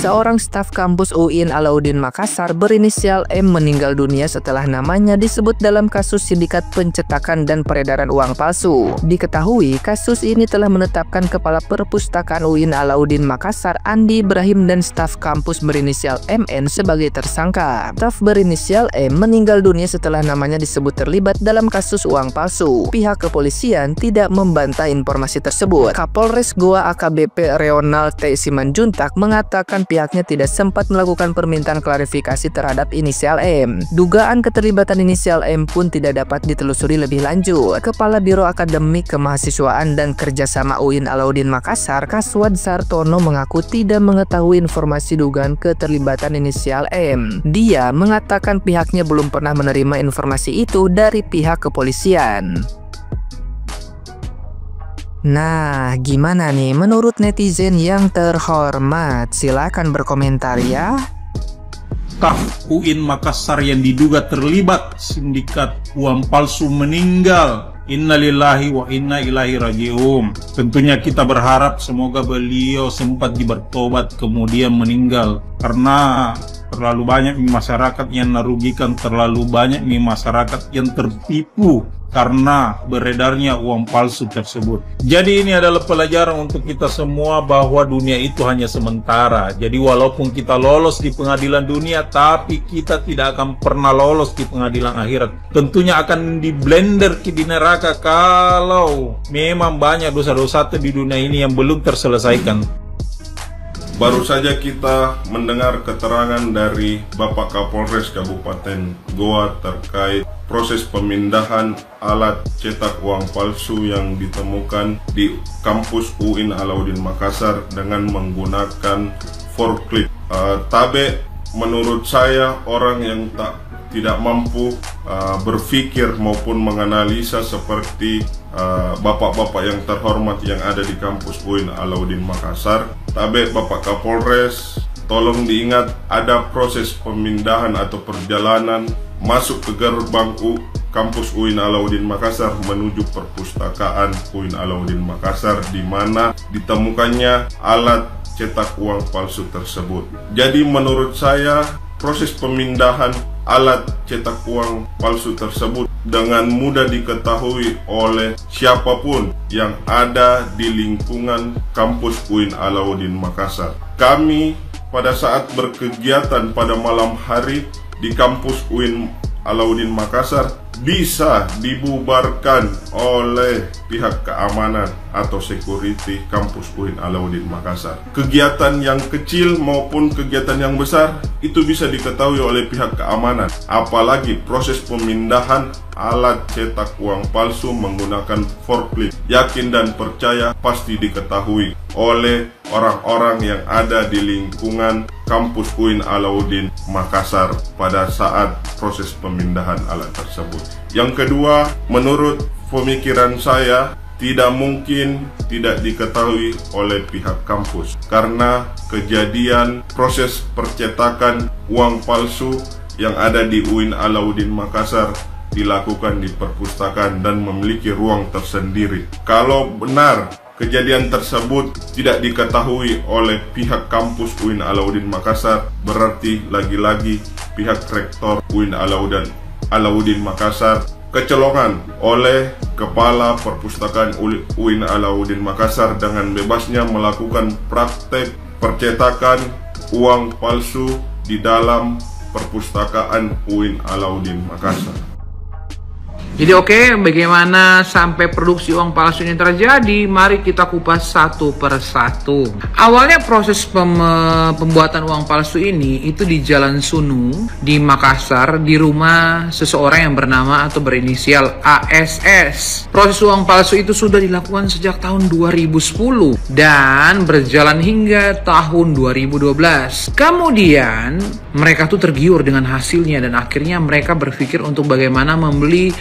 Seorang staf kampus UIN Alauddin Makassar berinisial M meninggal dunia setelah namanya disebut dalam kasus sindikat pencetakan dan peredaran uang palsu. Diketahui kasus ini telah menetapkan Kepala Perpustakaan UIN Alauddin Makassar Andi Ibrahim dan staf kampus berinisial MN sebagai tersangka. Staf berinisial M meninggal dunia setelah namanya disebut terlibat dalam kasus uang palsu. Pihak kepolisian tidak membantah informasi tersebut. Kapolres Goa AKBP Reonald T. Simanjuntak mengatakan pihaknya tidak sempat melakukan permintaan klarifikasi terhadap inisial M. Dugaan keterlibatan inisial M pun tidak dapat ditelusuri lebih lanjut. Kepala Biro Akademik Kemahasiswaan dan Kerjasama UIN Alauddin Makassar, Kaswad Sartono mengaku tidak mengetahui informasi dugaan keterlibatan inisial M. Dia mengatakan pihaknya belum pernah menerima informasi itu dari pihak kepolisian. Nah, gimana nih menurut netizen yang terhormat? Silakan berkomentar ya. Staf UIN Makassar yang diduga terlibat sindikat uang palsu meninggal. Innalillahi wa inna ilaihi raji'un. Tentunya kita berharap semoga beliau sempat bertobat kemudian meninggal, karena terlalu banyak masyarakat yang merugikan, terlalu banyak masyarakat yang tertipu karena beredarnya uang palsu tersebut. Jadi ini adalah pelajaran untuk kita semua bahwa dunia itu hanya sementara. Jadi walaupun kita lolos di pengadilan dunia, tapi kita tidak akan pernah lolos di pengadilan akhirat. Tentunya akan di blender di neraka kalau memang banyak dosa-dosa di dunia ini yang belum terselesaikan. Baru saja kita mendengar keterangan dari Bapak Kapolres Kabupaten Goa terkait proses pemindahan alat cetak uang palsu yang ditemukan di kampus UIN Alauddin Makassar dengan menggunakan forklift. Tabe menurut saya orang yang tidak mampu berpikir maupun menganalisa seperti bapak-bapak yang terhormat yang ada di kampus UIN Alauddin Makassar. Tabe Bapak Kapolres, tolong diingat ada proses pemindahan atau perjalanan masuk ke gerbang kampus UIN Alauddin Makassar menuju perpustakaan UIN Alauddin Makassar, di mana ditemukannya alat cetak uang palsu tersebut. Jadi menurut saya proses pemindahan alat cetak uang palsu tersebut dengan mudah diketahui oleh siapapun yang ada di lingkungan kampus UIN Alauddin Makassar. Kami pada saat berkegiatan pada malam hari di kampus UIN Alauddin Makassar bisa dibubarkan oleh pihak keamanan atau security kampus UIN Alauddin Makassar. Kegiatan yang kecil maupun kegiatan yang besar itu bisa diketahui oleh pihak keamanan. Apalagi proses pemindahan alat cetak uang palsu menggunakan forklift. Yakin dan percaya pasti diketahui oleh orang-orang yang ada di lingkungan kampus UIN Alauddin Makassar pada saat proses pemindahan alat tersebut. Yang kedua, menurut pemikiran saya, tidak mungkin tidak diketahui oleh pihak kampus, karena kejadian proses percetakan uang palsu yang ada di UIN Alauddin Makassar dilakukan di perpustakaan dan memiliki ruang tersendiri. Kalau benar kejadian tersebut tidak diketahui oleh pihak kampus UIN Alauddin Makassar, berarti lagi-lagi pihak rektor UIN Alauddin Makassar kecolongan oleh Kepala Perpustakaan UIN Alauddin Makassar dengan bebasnya melakukan praktek percetakan uang palsu di dalam perpustakaan UIN Alauddin Makassar. Jadi bagaimana sampai produksi uang palsu ini terjadi? Mari kita kupas satu per satu. Awalnya proses pembuatan uang palsu ini itu di Jalan Sunu di Makassar, di rumah seseorang yang bernama atau berinisial ASS. Proses uang palsu itu sudah dilakukan sejak tahun 2010 dan berjalan hingga tahun 2012. Kemudian mereka tuh tergiur dengan hasilnya dan akhirnya mereka berpikir untuk bagaimana membeli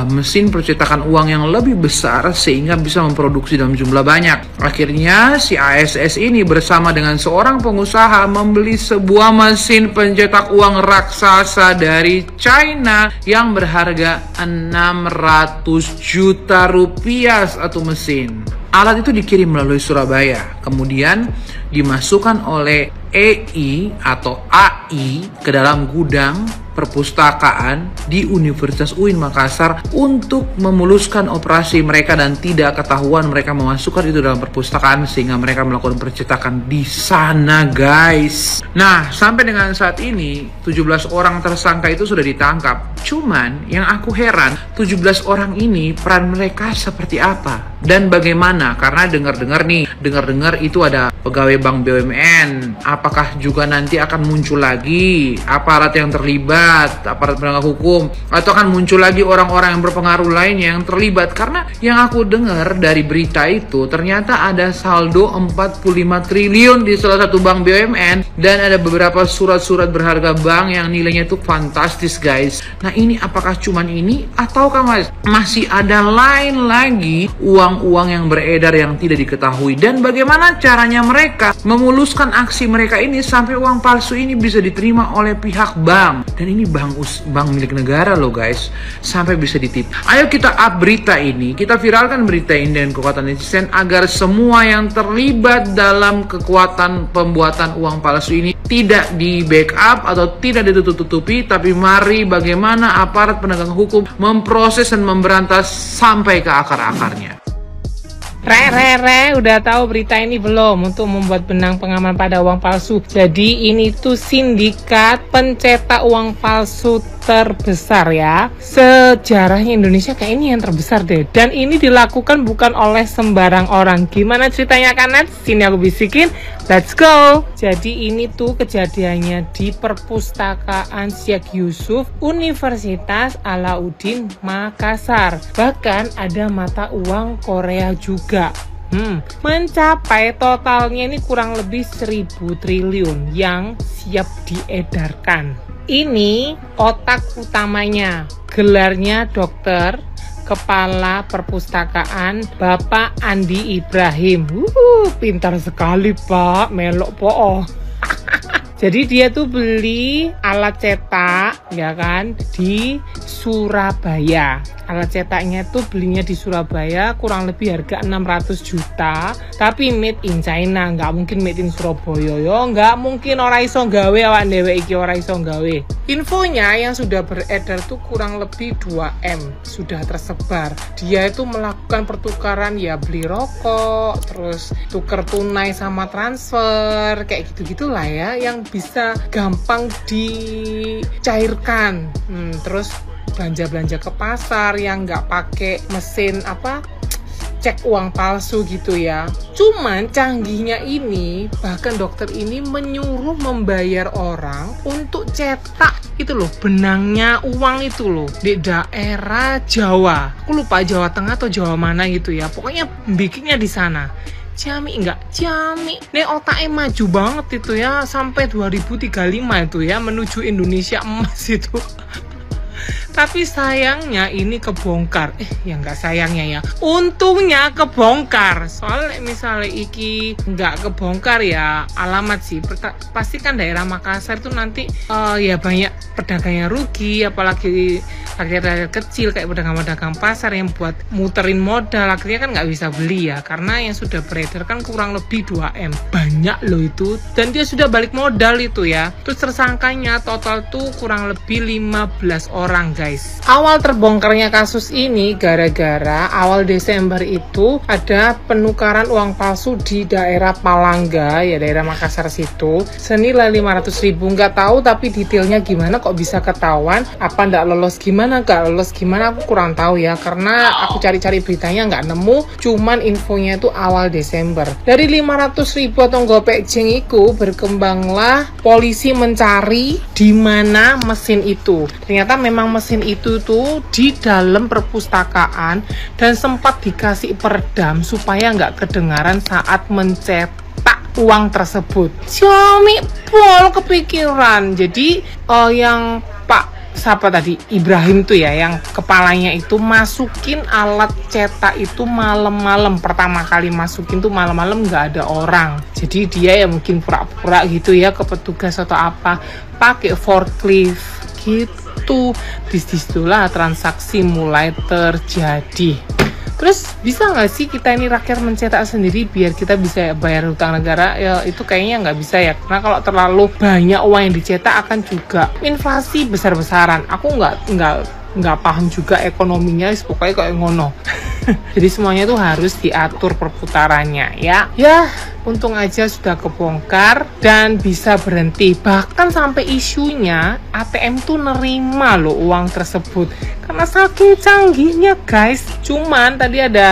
mesin percetakan uang yang lebih besar sehingga bisa memproduksi dalam jumlah banyak. Akhirnya si ASS ini bersama dengan seorang pengusaha membeli sebuah mesin pencetak uang raksasa dari China yang berharga 600 juta rupiah satu mesin. Alat itu dikirim melalui Surabaya, kemudian dimasukkan oleh EI atau AI ke dalam gudang perpustakaan di Universitas UIN Makassar untuk memuluskan operasi mereka dan tidak ketahuan mereka memasukkan itu dalam perpustakaan sehingga mereka melakukan percetakan di sana, guys. Nah, sampai dengan saat ini 17 orang tersangka itu sudah ditangkap. Cuman yang aku heran, 17 orang ini peran mereka seperti apa dan bagaimana? Karena dengar-dengar itu ada pegawai bank BUMN. Apakah juga nanti akan muncul lagi aparat yang terlibat, aparat penegak hukum, atau akan muncul lagi orang-orang yang berpengaruh lainnya yang terlibat? Karena yang aku dengar dari berita itu ternyata ada saldo 45 triliun di salah satu bank BUMN dan ada beberapa surat-surat berharga bank yang nilainya itu fantastis, guys. Nah, ini apakah cuman ini ataukah masih ada lain lagi uang-uang yang beredar yang tidak diketahui, dan bagaimana caranya mereka memuluskan aksi mereka ini sampai uang palsu ini bisa diterima oleh pihak bank, dan ini bank milik negara loh, guys, sampai bisa ditip. Ayo kita up berita ini, kita viralkan berita ini dengan kekuatan netizen agar semua yang terlibat dalam kekuatan pembuatan uang palsu ini tidak di backup atau tidak ditutup-tutupi, tapi mari bagaimana aparat penegak hukum memproses dan memberantas sampai ke akar-akarnya. Udah tahu berita ini belum? Untuk membuat benang pengaman pada uang palsu. Jadi ini tuh sindikat pencetak uang palsu terbesar ya. Sejarahnya Indonesia kayak ini yang terbesar deh. Dan ini dilakukan bukan oleh sembarang orang. Gimana ceritanya, Kanet? Sini aku bisikin. Let's go. Jadi ini tuh kejadiannya di perpustakaan Syekh Yusuf Universitas Alauddin Makassar. Bahkan ada mata uang Korea juga. Mencapai totalnya ini kurang lebih 1.000 triliun yang siap diedarkan. Ini otak utamanya, gelarnya dokter, Kepala Perpustakaan Bapak Andi Ibrahim. Pintar sekali Pak, melok po. Jadi dia tuh beli alat cetak ya kan di Surabaya. Alat cetaknya tuh belinya di Surabaya kurang lebih harga 600 juta, tapi made in China, nggak mungkin made in Surabaya yo, nggak mungkin, ora iso gawe awak dhewe iki, ora iso gawe. Infonya yang sudah beredar tuh kurang lebih 2M sudah tersebar. Dia itu melakukan pertukaran ya, beli rokok, terus tuker tunai sama transfer, kayak gitu-gitulah ya, yang bisa gampang dicairkan. Terus belanja-belanja ke pasar yang nggak pakai mesin cek uang palsu gitu ya. Cuman canggihnya ini, bahkan dokter ini menyuruh membayar orang untuk cetak itu loh, benangnya uang itu loh, di daerah Jawa. Aku lupa Jawa Tengah atau Jawa mana gitu ya. Pokoknya bikinnya di sana. Jami nih otaknya maju banget itu ya, sampai 2035 itu ya, menuju Indonesia emas itu. Tapi sayangnya ini kebongkar. Ya nggak sayangnya ya, untungnya kebongkar. Soalnya misalnya iki nggak kebongkar ya alamat sih. Pasti kan daerah Makassar itu nanti ya banyak pedagangnya rugi, apalagi rakyat-rakyat kecil kayak pedagang-pedagang pasar yang buat muterin modal akhirnya kan nggak bisa beli ya, karena yang sudah beredar kan kurang lebih 2M. Banyak loh itu, dan dia sudah balik modal itu ya. Terus tersangkanya total tuh kurang lebih 15 orang, guys. Awal terbongkarnya kasus ini gara-gara awal Desember itu ada penukaran uang palsu di daerah Palangga ya, daerah Makassar situ, senilai 500.000. Nggak tahu tapi detailnya gimana kok bisa ketahuan, apa nggak lolos gimana, aku kurang tahu ya, karena aku cari-cari beritanya nggak nemu. Cuman infonya itu awal Desember. Dari 500.000 atau gopek jeng itu berkembanglah polisi mencari di mana mesin itu. Ternyata memang mesin itu tuh di dalam perpustakaan dan sempat dikasih peredam supaya nggak kedengaran saat mencetak uang tersebut. Xiaomi pol kepikiran. Jadi yang siapa tadi, Ibrahim tuh ya, yang kepalanya itu masukin alat cetak itu malam-malam. Pertama kali masukin tuh malam-malam, nggak ada orang. Jadi dia ya mungkin pura-pura gitu ya ke petugas atau apa, pakai forklift gitu. Disitulah transaksi mulai terjadi. Terus bisa nggak sih kita ini rakyat mencetak sendiri biar kita bisa bayar hutang negara? Ya itu kayaknya nggak bisa ya, karena kalau terlalu banyak uang yang dicetak akan juga inflasi besar-besaran. Aku nggak paham juga ekonominya, pokoknya kayak ngono. Jadi semuanya tuh harus diatur perputarannya ya. Ya, untung aja sudah kebongkar dan bisa berhenti. Bahkan sampai isunya ATM tuh nerima loh uang tersebut karena saking canggihnya guys. Cuman tadi ada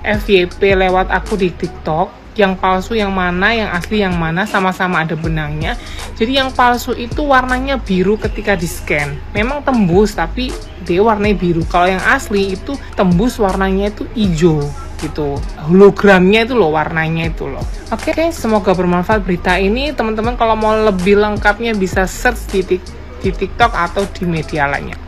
FYP lewat aku di TikTok, yang palsu yang mana, yang asli yang mana, sama-sama ada benangnya. Jadi yang palsu itu warnanya biru ketika di scan, memang tembus tapi dia warnanya biru. Kalau yang asli itu tembus warnanya itu hijau gitu, hologramnya itu loh, warnanya itu loh. Oke, semoga bermanfaat berita ini teman-teman. Kalau mau lebih lengkapnya bisa search di TikTok atau di media lainnya.